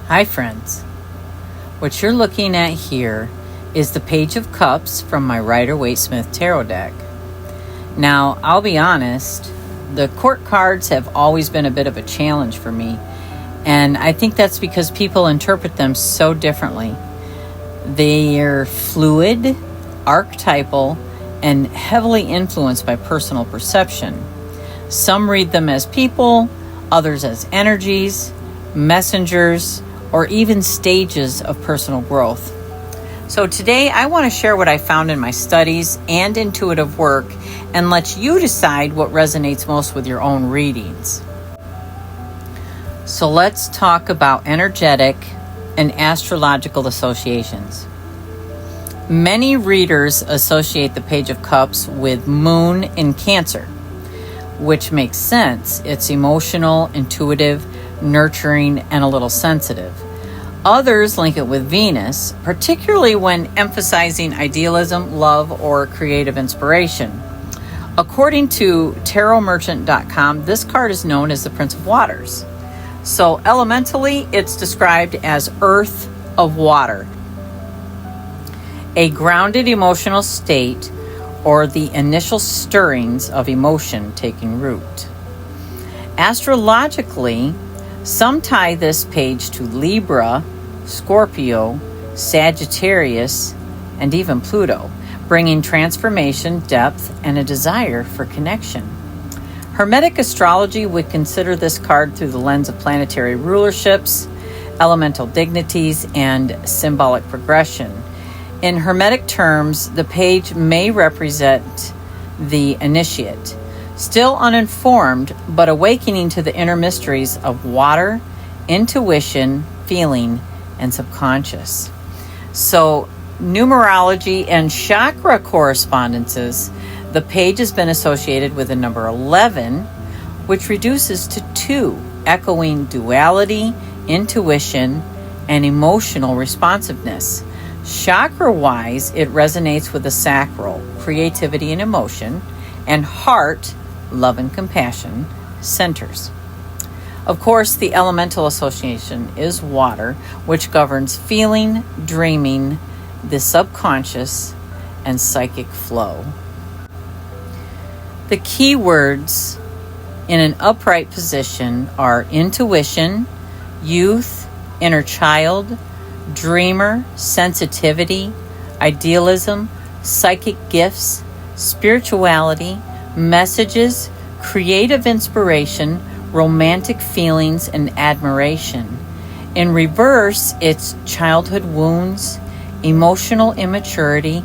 Hi friends, what you're looking at here is the Page of Cups from my Rider-Waite-Smith Tarot deck. Now, I'll be honest, the court cards have always been a bit of a challenge for me, and I think that's because people interpret them so differently. They're fluid, archetypal, and heavily influenced by personal perception. Some read them as people, others as energies, messengers, or even stages of personal growth. So today I want to share what I found in my studies and intuitive work and let you decide what resonates most with your own readings. So let's talk about energetic and astrological associations. Many readers associate the Page of Cups with Moon in Cancer, which makes sense. It's emotional, intuitive, nurturing, and a little sensitive. Others link it with Venus, particularly when emphasizing idealism, love, or creative inspiration. According to tarotmerchant.com, this card is known as the Prince of Waters. So elementally, it's described as Earth of Water, a grounded emotional state or the initial stirrings of emotion taking root. Astrologically, some tie this page to Libra, Scorpio, Sagittarius, and even Pluto, bringing transformation, depth, and a desire for connection. Hermetic Astrology would consider this card through the lens of planetary rulerships, elemental dignities, and symbolic progression. In Hermetic terms, the page may represent the initiate, still uninformed, but awakening to the inner mysteries of water, intuition, feeling, and subconscious. So, numerology and chakra correspondences, the page has been associated with the number 11, which reduces to 2, echoing duality, intuition, and emotional responsiveness. Chakra-wise, it resonates with the sacral, creativity and emotion, and heart, love and compassion, centers. Of course, the elemental association is water, which governs feeling, dreaming, the subconscious, and psychic flow. The key words in an upright position are intuition, youth, inner child, dreamer, sensitivity, idealism, psychic gifts, spirituality, messages, creative inspiration, romantic feelings, and admiration. In reverse, it's childhood wounds, emotional immaturity,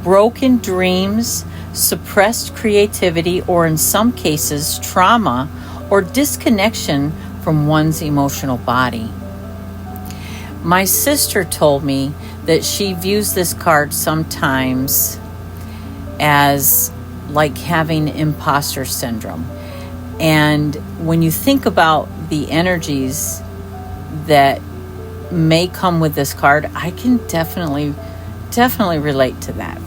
broken dreams, suppressed creativity, or in some cases, trauma or disconnection from one's emotional body. My sister told me that she views this card sometimes as like having imposter syndrome. And when you think about the energies that may come with this card, I can definitely relate to that.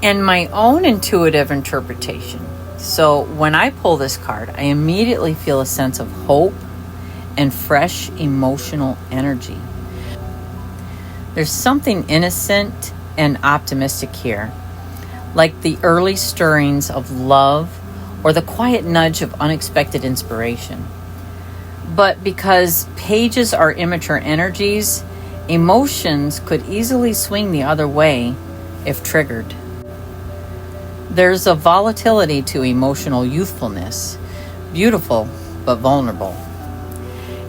And my own intuitive interpretation. So when I pull this card, I immediately feel a sense of hope and fresh emotional energy. There's something innocent and optimistic here, like the early stirrings of love or the quiet nudge of unexpected inspiration. But because pages are immature energies, emotions could easily swing the other way if triggered. There's a volatility to emotional youthfulness, beautiful but vulnerable.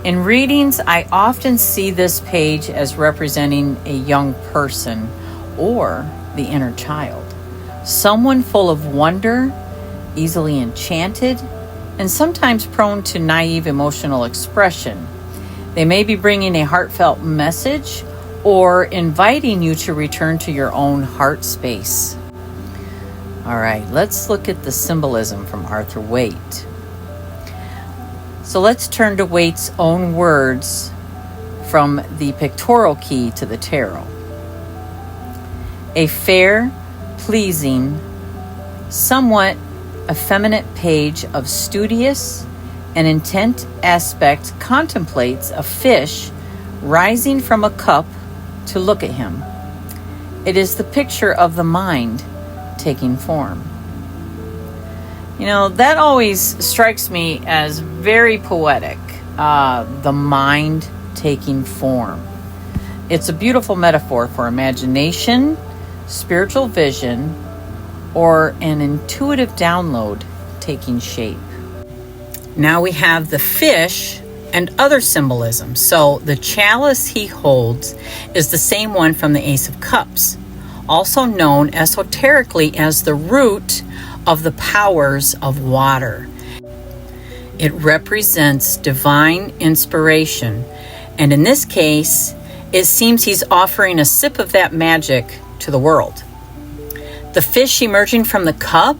In readings, I often see this page as representing a young person or the inner child, someone full of wonder, easily enchanted, and sometimes prone to naive emotional expression. They may be bringing a heartfelt message or inviting you to return to your own heart space. All right, let's look at the symbolism from Arthur Waite. So let's turn to Waite's own words from the Pictorial key to the tarot. A fair, pleasing, somewhat effeminate page of studious An intent aspect contemplates a fish rising from a cup to look at him. It is the picture of the mind taking form. You know, that always strikes me as very poetic, the mind taking form. It's a beautiful metaphor for imagination, spiritual vision, or an intuitive download taking shape. Now we have the fish and other symbolism. So the chalice he holds is the same one from the Ace of Cups, also known esoterically as the root of the powers of water. It represents divine inspiration, and in this case, it seems he's offering a sip of that magic to the world. The fish emerging from the cup,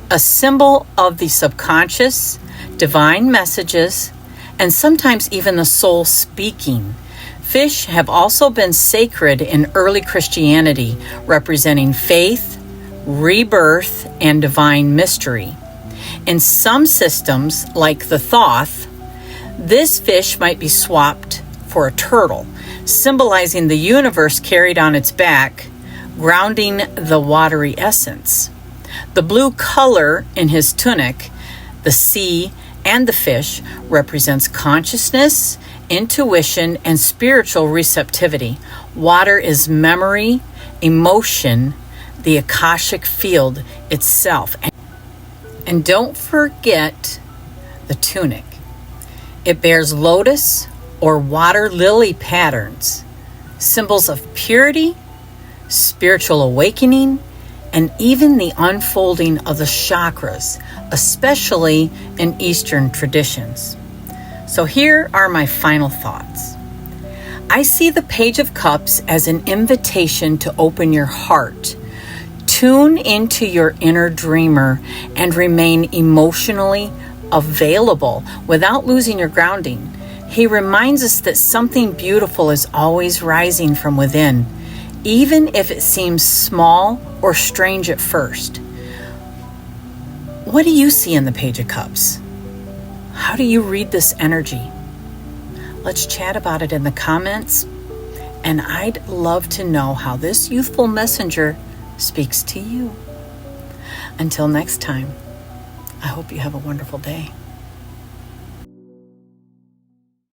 a symbol of the subconscious, divine messages, and sometimes even the soul speaking. Fish have also been sacred in early Christianity, representing faith, rebirth, and divine mystery. In some systems, like the Thoth, this fish might be swapped for a turtle, symbolizing the universe carried on its back, grounding the watery essence. The blue color in his tunic, the sea, and the fish represents consciousness, intuition, and spiritual receptivity. Water is memory, emotion, the Akashic field itself. And don't forget the tunic. It bears lotus or water lily patterns, symbols of purity, spiritual awakening, and even the unfolding of the chakras, especially in Eastern traditions. So here are my final thoughts. I see the Page of Cups as an invitation to open your heart, tune into your inner dreamer, and remain emotionally available without losing your grounding. He reminds us that something beautiful is always rising from within, even if it seems small or strange at first. What do you see in the Page of Cups? How do you read this energy? Let's chat about it in the comments, and I'd love to know how this youthful messenger speaks to you. Until next time, I hope you have a wonderful day.